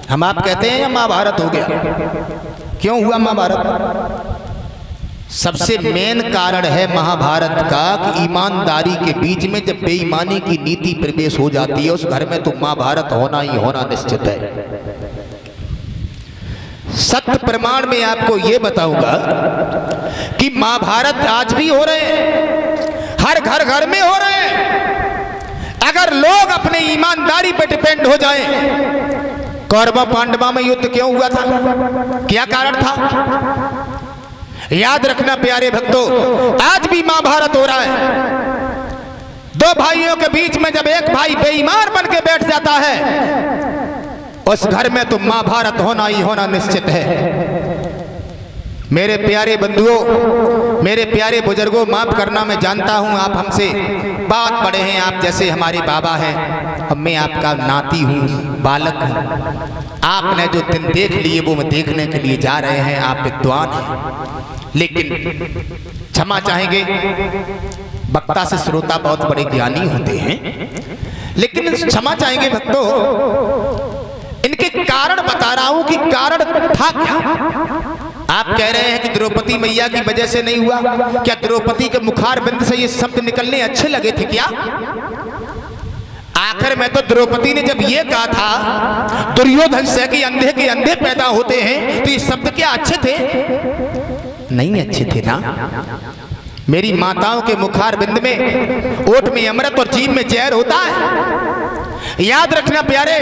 हम आप कहते हैं महाभारत हो गया। क्यों हुआ महाभारत? सबसे मेन कारण है महाभारत का कि ईमानदारी के बीच में जब बेईमानी की नीति प्रवेश हो जाती है उस घर में तो महाभारत होना ही होना निश्चित है। सत्य प्रमाण में आपको यह बताऊंगा कि महाभारत आज भी हो रहे हैं, हर घर घर में हो रहे हैं। अगर लोग अपने ईमानदारी पर डिपेंड हो जाएं, कौरव पांडवा में युद्ध क्यों हुआ था? क्या कारण था? याद रखना प्यारे भक्तों, आज भी महाभारत हो रहा है। दो भाइयों के बीच में जब एक भाई बेईमान बन के बैठ जाता है उस घर में तो महाभारत होना ही होना निश्चित है। मेरे प्यारे बंधुओं, मेरे प्यारे बुजुर्गों, माफ करना, मैं जानता हूं आप हमसे बहुत बड़े हैं, आप जैसे हमारे बाबा हैं, अब मैं आपका नाती हूं, बालक हूं। आपने जो दिन देख लिए वो मैं देखने के लिए जा रहे हैं, आप विद्वान हैं, लेकिन क्षमा चाहेंगे, वक्ता से श्रोता बहुत बड़े ज्ञानी होते हैं, लेकिन क्षमा चाहेंगे भक्तों, इनके कारण बता रहा हूं कि कारण था क्या। आप कह रहे हैं कि द्रौपदी मैया की वजह से नहीं हुआ, क्या द्रौपदी के मुखार बिंद से ये शब्द निकलने अच्छे लगे थे क्या? आखिर में तो द्रौपदी ने जब ये कहा था दुर्योधन से कि अंधे के अंधे पैदा होते हैं, तो ये शब्द क्या अच्छे थे? नहीं अच्छे थे ना। मेरी माताओं के मुखार बिंद में ओठ में अमृत और जीभ में जहर होता है। याद रखना प्यारे,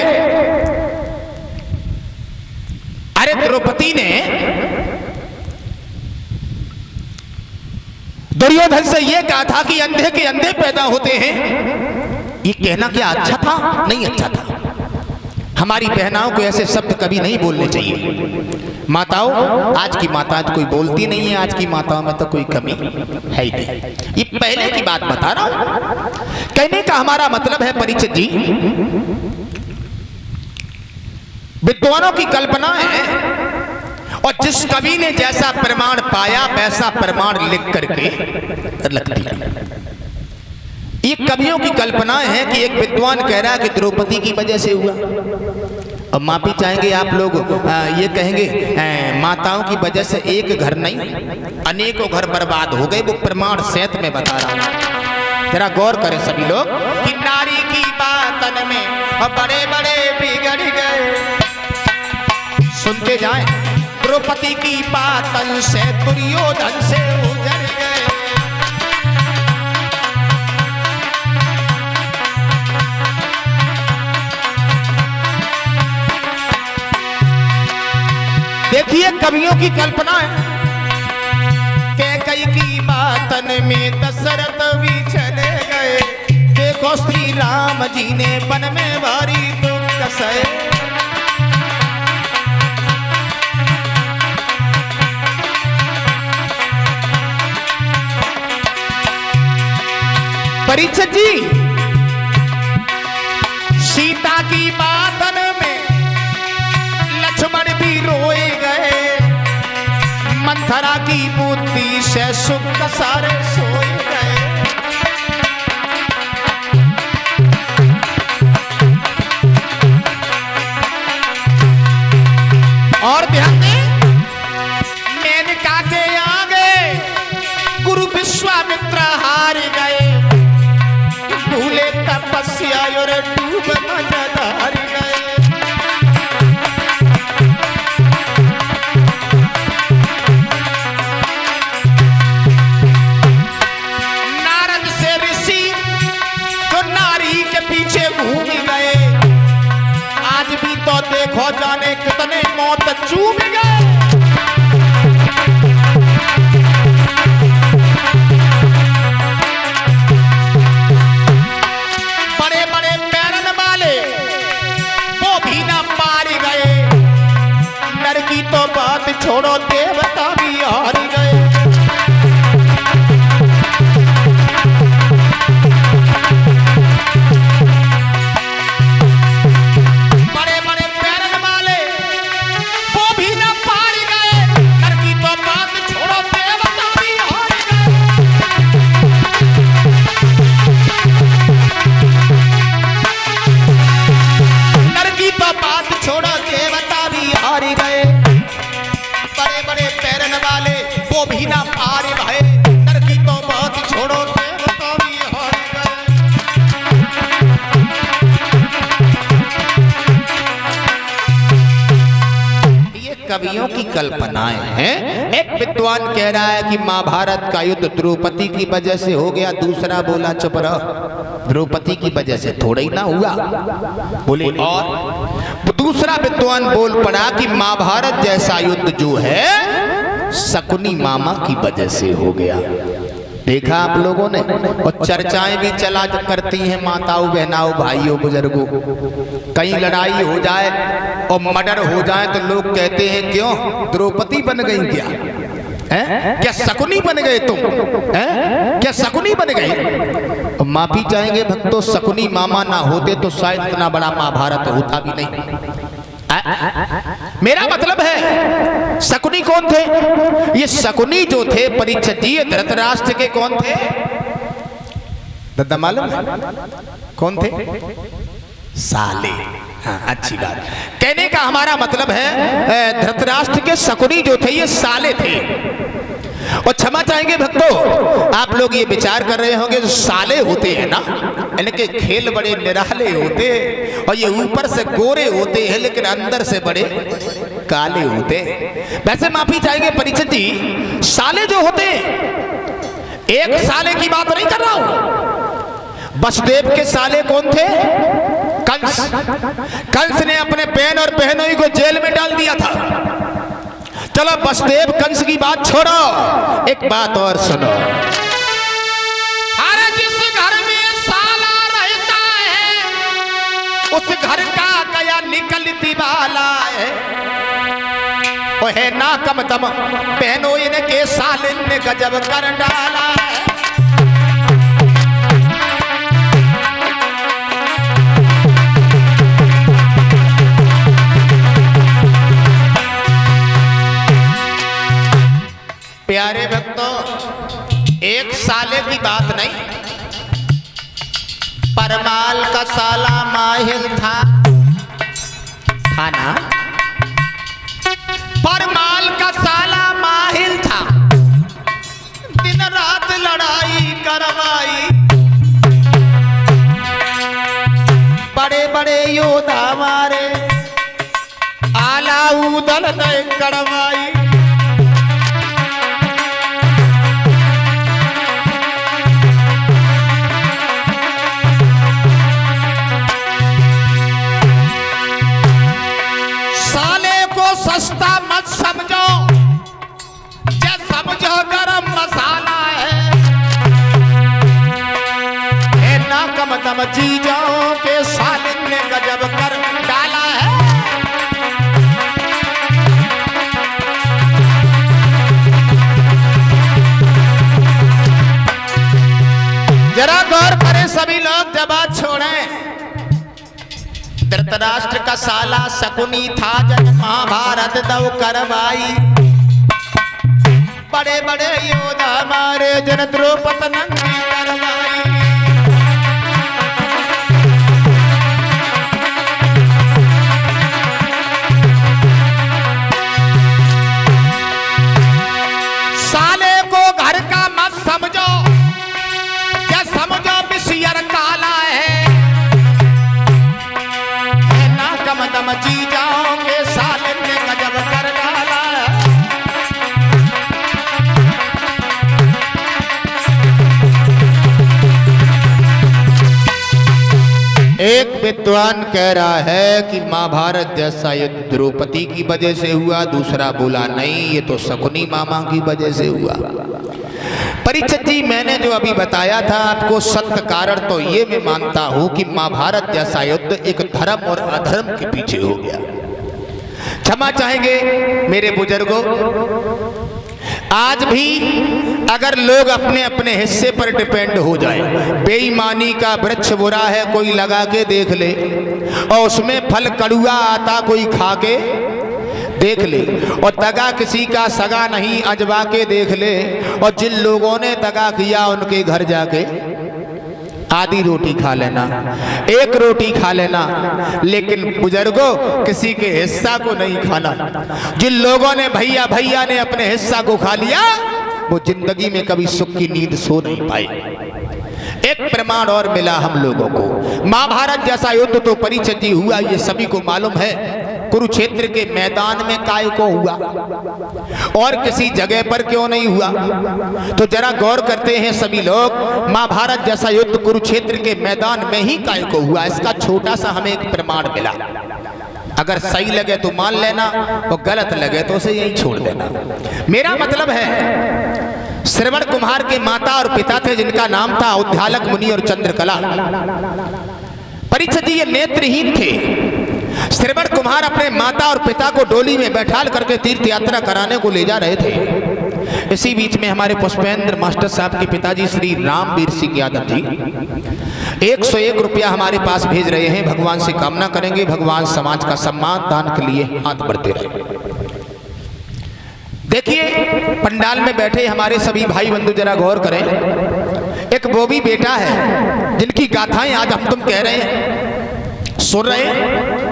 अरे द्रौपदी ने दुर्योधन से यह कहा था कि अंधे के अंधे पैदा होते हैं, ये कहना क्या अच्छा था? नहीं अच्छा था। हमारी बहनाओं को ऐसे शब्द कभी नहीं बोलने चाहिए। माताओं, आज की माताएं तो कोई बोलती नहीं है, आज की माताओं में तो कोई कमी है ही नहीं। ये पहले की बात बता रहा हूं। कहने का हमारा मतलब है परीक्षित जी, विद्वानों की कल्पना है और जिस कवि ने जैसा प्रमाण पाया वैसा प्रमाण लिख करके रख दिया। ये कवियों की कल्पना है कि एक विद्वान कह रहा है कि द्रौपदी की वजह से हुआ। अब माफी चाहेंगे आप लोग, ये कहेंगे माताओं की वजह से एक घर नहीं अनेकों घर बर्बाद हो गए। वो प्रमाण सहित में बता रहा हूं, जरा गौर करें सभी लोग कि नारी की बातन में बड़े बड़े बिगड़ गए। सुनते जाएं, द्रौपदी की बातन से दुर्योधन से उजड़ गए। देखिए कवियों की कल्पना है, कैकई की बातन में दशरथ भी चले गए। देखो श्री राम जी ने वन में भारी दुख सहे। परीक्षित जी, सीता की बातन में लक्ष्मण भी रोए गए। मंथरा की बुद्धि से सुख सारे सोए गए। और ध्यान दें, मेनका के आगे गुरु विश्वामित्र हार गए। भूले तपस्या और डूब मजदार गए। नारद से ऋषि जो नारी के पीछे घूम गए। आज भी तो देखो जाने कितने मौत चूम गए। तो बात छोड़ो, देवता भी हार गए। बड़े बड़े पैरन वाले वो भी ना पार गए। नर की तो बात छोड़ो, देवता भी हार गए। नर की तो बात छोड़ो, देवता वो भी ना पारे भाई, डर की तो बात छोड़ो, देवता भी हार गए। ये कवियों की कल्पनाएं हैं। एक विद्वान कह रहा है कि महाभारत का युद्ध द्रौपदी की वजह से हो गया, दूसरा बोला चुप रहो, द्रौपदी की वजह से थोड़ा ही ना हुआ। बोले और दूसरा विद्वान बोल पड़ा कि महाभारत जैसा युद्ध जो है शकुनी मामा की वजह से हो गया। देखा आप लोगों ने, और चर्चाएं भी चला करती हैं माताओं बहनाओं भाइयों बुजुर्गों। कहीं लड़ाई हो जाए और मर्डर हो जाए तो लोग कहते हैं क्यों द्रौपदी बन गई क्या? क्या शकुनी बन गए तुम? क्या शकुनी बन गए? माफी चाहेंगे भक्तों, शकुनी मामा ना होते तो शायद इतना बड़ा महाभारत होता भी नहीं। मेरा मतलब है शकुनी कौन थे? ये शकुनी जो थे परीक्षित जी धृतराष्ट्र के कौन थे? दादा मालूम है कौन थे? साले। हाँ, अच्छी बात। कहने का हमारा मतलब है धृतराष्ट्र के शकुनी जो थे ये साले थे। और क्षमा चाहेंगे भक्तों, आप लोग ये विचार कर रहे होंगे जो साले होते हैं ना, इनके खेल बड़े निराले होते हैं और ये ऊपर से गोरे होते हैं लेकिन अंदर से बड़े काले होते हैं। वैसे माफी चाहेंगे परीक्षित जी, साले जो होते हैं, एक साले की बात नहीं कर रहा हूं। वसुदेव के साले कौन थे? कंस। कंस ने अपने बहन और बहनोई को जेल में डाल दिया था। चलो वसुदेव कंस की बात छोड़ो, एक बात और सुनो। अरे जिस घर में साला रहता है उस घर का गया निकलती वाला है। ओहे ना कम दम बहनों इनके साले ने गजब कर डाला है। प्यारे भक्तों, एक साले की बात नहीं, परमाल का साला माहिल था ना? परमाल का साला माहिल था, दिन रात लड़ाई करवाई, बड़े बड़े योद्धा मारे, आलाउदल ने करवाई। सस्ता मत समझो, जब समझो गरम मसाला है ना कम दम चीजों के सालिन ने गजब कर डाला है। जरा गौर करें सभी लोग, जब बात छोड़ें। धृतराष्ट्र का साला शकुनी था जब महाभारत दौ करवाई, बड़े बड़े योद्धा मारे जन द्रौपदी नंदी करवाई। साले को घर का मत समझो, क्या समझो बिसियर काला है दम चीजों के सालिन ने गजब कर डाला। एक विद्वान कह रहा है कि महाभारत जैसा युद्ध द्रौपदी की वजह से हुआ, दूसरा बोला नहीं ये तो शकुनी मामा की वजह से हुआ। परीक्षित जी, मैंने जो अभी बताया था आपको सत्य कारण तो ये मैं मानता हूं कि महाभारत जैसा युद्ध एक धर्म और अधर्म के पीछे हो गया। क्षमा चाहेंगे मेरे बुजुर्गों, आज भी अगर लोग अपने अपने हिस्से पर डिपेंड हो जाए, बेईमानी का वृक्ष बुरा है कोई लगा के देख ले और उसमें फल कड़ुआ आता कोई खा के देख ले, और दगा किसी का सगा नहीं अजवा के देख ले, और जिन लोगों ने दगा किया उनके घर जाके आधी रोटी खा लेना, एक रोटी खा लेना, लेकिन बुजुर्गों किसी के हिस्सा को नहीं खाना। जिन लोगों ने भैया भैया ने अपने हिस्सा को खा लिया वो जिंदगी में कभी सुख की नींद सो नहीं पाए। एक प्रमाण और मिला हम लोगों को, महाभारत जैसा युद्ध तो परिचित ही हुआ, ये सभी को मालूम है। कुरुक्षेत्र के मैदान में काय को हुआ और किसी जगह पर क्यों नहीं हुआ? तो जरा गौर करते हैं सभी लोग, महाभारत जैसा युद्ध कुरुक्षेत्र के मैदान में ही काय को हुआ। इसका छोटा सा हमें एक प्रमाण मिला। अगर सही लगे तो मान लेना और गलत लगे तो उसे यही छोड़ देना। मेरा मतलब है, श्रवण कुमार के माता और पिता थे जिनका नाम था उद्यालक मुनि और चंद्रकला। परीक्षित जी ये नेत्रहीन थे। श्रवण कुमार अपने माता और पिता को डोली में बैठाल करके तीर्थ यात्रा कराने को ले जा रहे थे। इसी बीच में हमारे पुष्पेंद्र मास्टर साहब के पिताजी श्री रामवीर सिंह यादव जी 101 रुपया हमारे पास भेज रहे हैं। भगवान से कामना करेंगे भगवान समाज का सम्मान दान के लिए हाथ बढ़ते रहे। देखिए पंडाल में बैठे हमारे सभी भाई बंधु जरा गौर करें। एक वो भी बेटा है जिनकी गाथाएं आज हम तुम कह रहे हैं, सुन रहे हैं।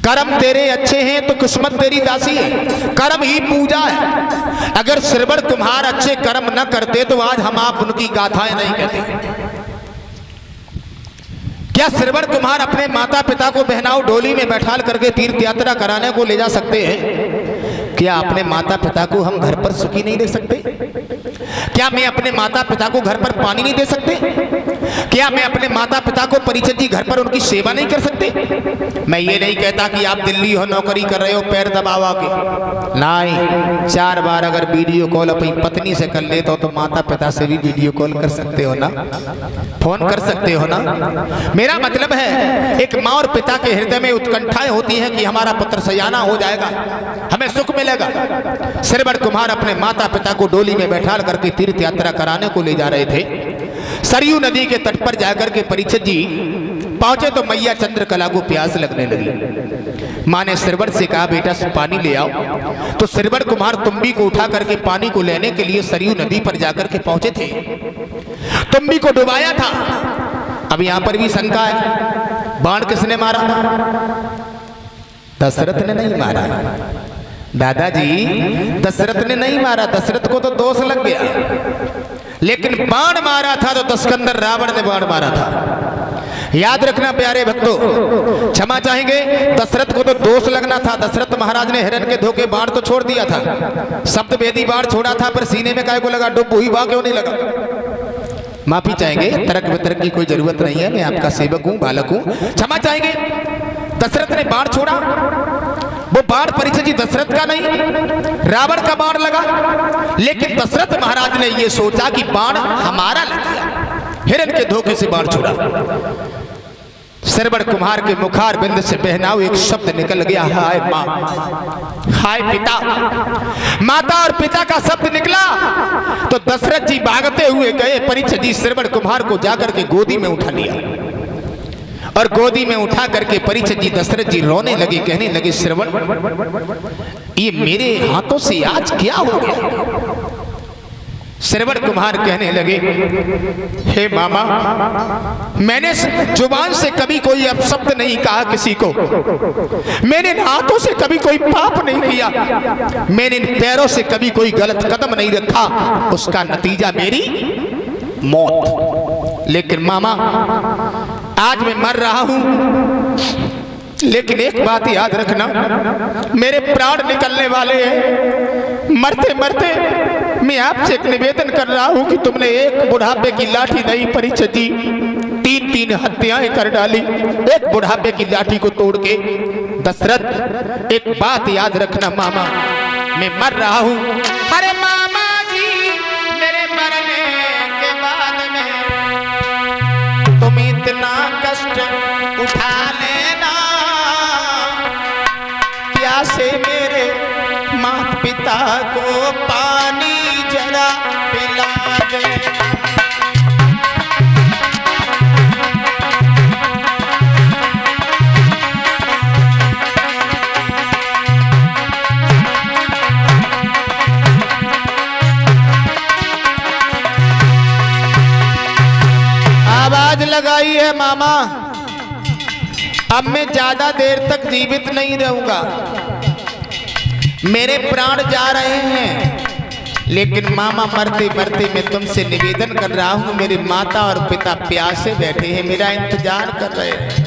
कर्म तेरे अच्छे हैं तो किस्मत तेरी दासी है, कर्म ही पूजा है। अगर श्रवण कुमार अच्छे कर्म न करते तो आज हम आप उनकी गाथाएं नहीं कहते। क्या श्रवण कुमार अपने माता पिता को बहनाऊ डोली में बैठाल करके तीर्थ यात्रा कराने को ले जा सकते हैं? क्या अपने माता पिता को हम घर पर सुखी नहीं दे सकते? क्या मैं अपने माता पिता को घर पर पानी नहीं दे सकते? क्या मैं अपने माता पिता को परिचित जी घर पर उनकी सेवा नहीं कर सकते? मैं ये नहीं कहता कि आप दिल्ली हो नौकरी कर रहे हो पैर दबावा के, नहीं। 4 बार अगर वीडियो कॉल अपनी पत्नी से कर लेते हो तो माता पिता से भी वीडियो कॉल कर सकते हो ना, फोन कर सकते हो ना। मेरा मतलब है एक माँ और पिता के हृदय में उत्कंठाएं होती हैं कि हमारा पुत्र सयाना हो जाएगा, हमें सुख मिलेगा। श्रवण कुमार अपने माता पिता को डोली में बैठाल करके तीर्थ यात्रा कराने को ले जा रहे थे। सरयू नदी के तट पर जाकर के परीक्षित जी पहुंचे तो मैया चंद्रकला को प्यास लगने लगी। माँ ने श्रवण से कहा बेटा पानी ले आओ। तो श्रवण कुमार तुम्बी को उठा करके पानी को लेने के लिए सरयू नदी पर जाकर के पहुंचे थे। तुम्बी को डुबाया था। अब यहां पर भी शंका है, बाण किसने मारा? दशरथ ने नहीं मारा दादाजी, दशरथ ने नहीं मारा। दशरथ को तो दोष लग गया, लेकिन बाण मारा था तो दशकंदर रावण ने बाण मारा था। याद रखना प्यारे भक्तों, क्षमा चाहेंगे, दशरथ को तो दोष लगना था। दशरथ महाराज ने हिरण के धोखे बाण तो छोड़ दिया था, सप्तवेदी बाण छोड़ा था, पर सीने में काय को लगा? डुब हुई वाह क्यों नहीं लगा? माफी चाहेंगे, तर्क वितर्क की कोई जरूरत नहीं है, मैं आपका सेवक हूं, बालक हूं, क्षमा चाहेंगे। दशरथ ने बाण छोड़ा, वो बाण परीक्षित जी दशरथ का नहीं रावण का बाण लगा, लेकिन दशरथ महाराज ने ये सोचा कि बाण हमारा लग गया, हिरण के धोखे से बाण छोड़ा। श्रवण कुमार के मुखार बिंद से बहनाऊ एक शब्द निकल गया, हाय माँ, हाय पिता। माता और पिता का शब्द निकला तो दशरथ जी भागते हुए गए। परीक्षित जी श्रवण कुमार को जाकर के गोदी में उठा लिया और गोदी में उठा करके परीक्षित जी दशरथ जी रोने लगे, कहने लगे श्रवण ये मेरे हाथों से आज क्या हो गया? श्रवण कुमार कहने लगे हे मामा, मैंने जुबान से कभी कोई अपशब्द नहीं कहा किसी को, मैंने हाथों से कभी कोई पाप नहीं किया, मैंने पैरों से कभी कोई गलत कदम नहीं रखा, उसका नतीजा मेरी मौत। लेकिन मामा आज मैं मर रहा हूं, लेकिन एक बात याद रखना, मेरे प्राण निकलने वाले हैं। मरते मरते मैं आपसे एक निवेदन कर रहा हूं कि तुमने एक बुढ़ापे की लाठी नहीं परीक्षित जी 3 हत्याएं कर डाली, एक बुढ़ापे की लाठी को तोड़ के। दशरथ एक बात याद रखना मामा, मैं मर रहा हूं। अरे मामा जी मेरे मरने के बाद में तुम इतना कष्ट उठा लेना, प्यासे मेरे माता पिता को पानी जरा पिला देना। अब मैं ज्यादा देर तक जीवित नहीं रहूंगा, मेरे प्राण जा रहे हैं, लेकिन मामा मरते मरते मैं तुमसे निवेदन कर रहा हूं, मेरे माता और पिता प्यासे बैठे हैं, मेरा इंतजार कर रहे हैं।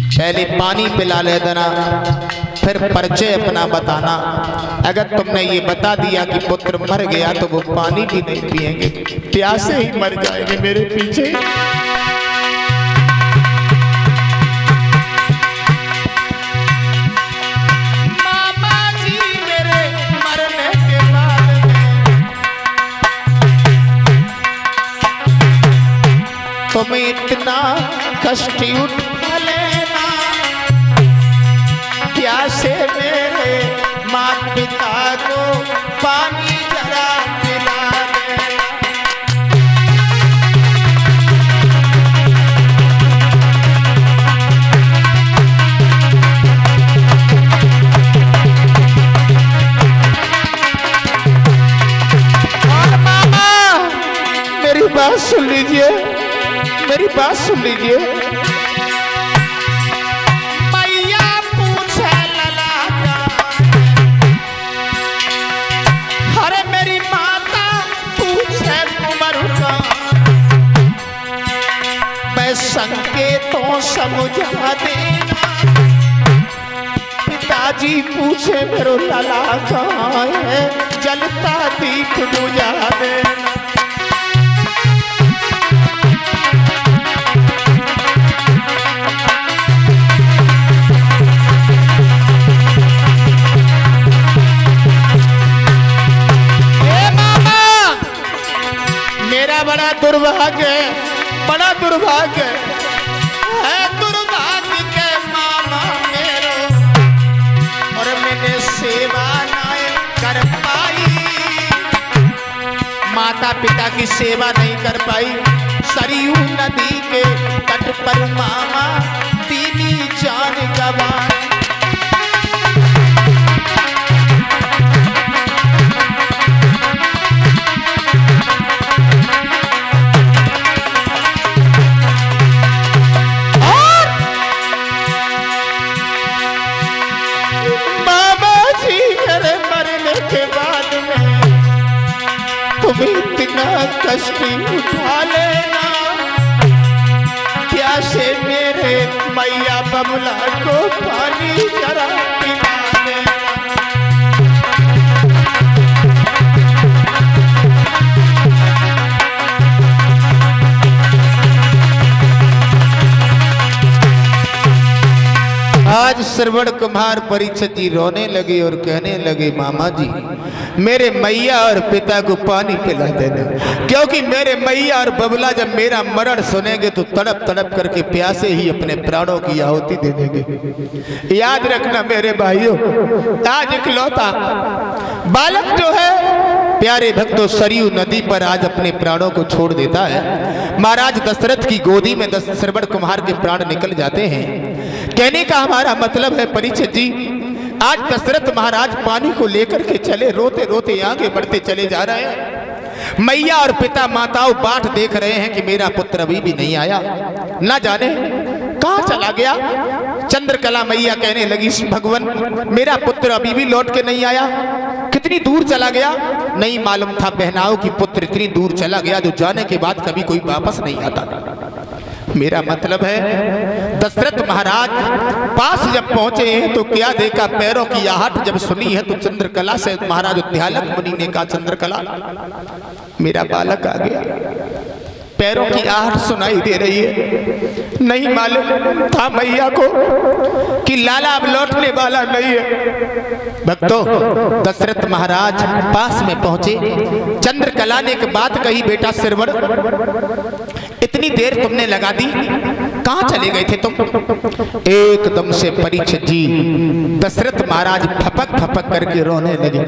पहले पानी पिला ले देना, फिर परिचय अपना बताना। अगर तुमने ये बता दिया कि पुत्र मर गया तो वो पानी भी नहीं पिएंगे, प्यासे ही मर जाएंगे मेरे पीछे। तुम इतना कष्ट उठा लेना, प्यासे मेरे माता पिता को पानी जरा पिला देना। और मामा मेरी बात सुन लीजिए, मेरी बात सुन लीजिए। मैया पूछे ललाटा, अरे मेरी माता पूछे कुंवर का, मैं संकेतों समझा देना। पिताजी पूछे मेरो लाला कहाँ है, जलता दीप बुझा देना। बड़ा दुर्भाग्य है, बड़ा दुर्भाग्य है, दुर्भाग्य के मामा मेरो, और मैंने सेवा नहीं कर पाई, माता पिता की सेवा नहीं कर पाई। सरयू नदी के तट पर मामा दीनी जान गवाई। इतना कष्ट उठा लेना, प्यासे मेरे मैया बबला को पानी जरा पिला देना। आज श्रवण कुमार परीक्षित जी रोने लगे और कहने लगे, मामा जी मेरे मैया और पिता को पानी पिला देना, क्योंकि मेरे मैया और बबला जब मेरा मरण सुनेंगे तो तड़प तड़प करके प्यासे ही अपने प्राणों की आहुति दे देंगे। याद रखना मेरे भाइयों, आज इकलौता बालक जो है प्यारे भक्तों सरयू नदी पर आज अपने प्राणों को छोड़ देता है। महाराज दशरथ की गोदी में श्रवण कुमार के प्राण निकल जाते हैं। कहने का हमारा मतलब है परीक्षित जी, आज दशरथ महाराज पानी को लेकर के चले, रोते रोते आगे बढ़ते चले जा रहे हैं। मैया और पिता माताओं बाट देख रहे हैं कि मेरा पुत्र अभी भी नहीं आया, ना जाने कहां चला गया। चंद्रकला मैया कहने लगी, भगवान मेरा पुत्र अभी भी लौट के नहीं आया, कितनी दूर चला गया। नहीं मालूम था बहनाओं की पुत्र इतनी दूर चला गया जो जाने के बाद कभी कोई वापस नहीं आता। मेरा मतलब है दशरथ महाराज पास जब पहुंचे हैं तो क्या देखा, पैरों की आहट जब सुनी है तो चंद्रकला से महाराज उद्यालक मुनि ने कहा, चंद्रकला मेरा बालक आ गया। पैरों की आहट सुनाई दे रही है। नहीं मालूम था मैया को कि लाला अब लौटने वाला नहीं है। भक्तों दशरथ महाराज पास में पहुंचे, चंद्रकला ने एक बात कही, बेटा श्रवण इतनी देर तुमने लगा दी, कहां चले गए थे तुम। एकदम से परीक्षित जी दशरथ महाराज फपक फपक करके रोने लगे।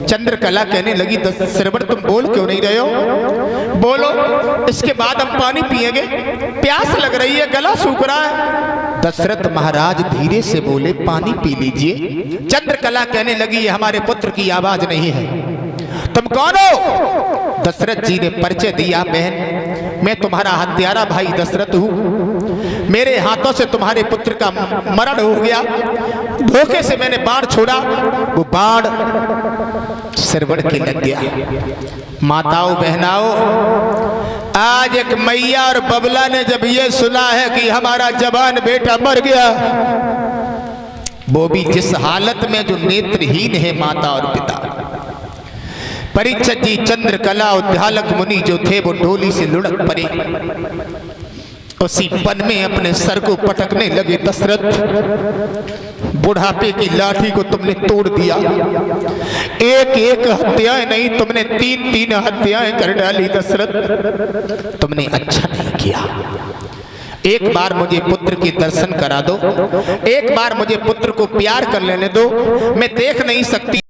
चंद्रकला कहने लगी, श्रवण तुम बोल क्यों नहीं रहे हो, बोलो, इसके बाद हम पानी पिएंगे, प्यास लग रही है, गला सूख रहा है। दशरथ महाराज धीरे से बोले, पानी पी लीजिए। चंद्रकला कहने लगी, ये हमारे पुत्र की आवाज नहीं है, तुम कौन हो। दशरथ जी ने परिचय दिया, बहन मैं तुम्हारा हत्यारा भाई दशरथ हूं। मेरे हाथों से तुम्हारे पुत्र का मरण हो गया, धोखे से मैंने बाण छोड़ा, वो बाण सिरवड़ के लग गया। माताओं बहनाओं, आज एक मैया और बबला ने जब ये सुना है कि हमारा जवान बेटा मर गया, वो भी जिस हालत में जो नेत्रहीन है माता और पिता, परीक्षित जी चंद्रकला उद्यालक मुनि जो थे वो डोली से लुढ़क पड़े, उसी पन में अपने सर को पटकने लगे। दशरथ, बुढ़ापे की लाठी को तुमने तोड़ दिया, एक एक हत्याएं नहीं तुमने तीन तीन हत्याएं कर डाली। दशरथ, तुमने अच्छा नहीं किया। एक बार मुझे पुत्र के दर्शन करा दो, एक बार मुझे पुत्र को प्यार कर लेने दो, मैं देख नहीं सकती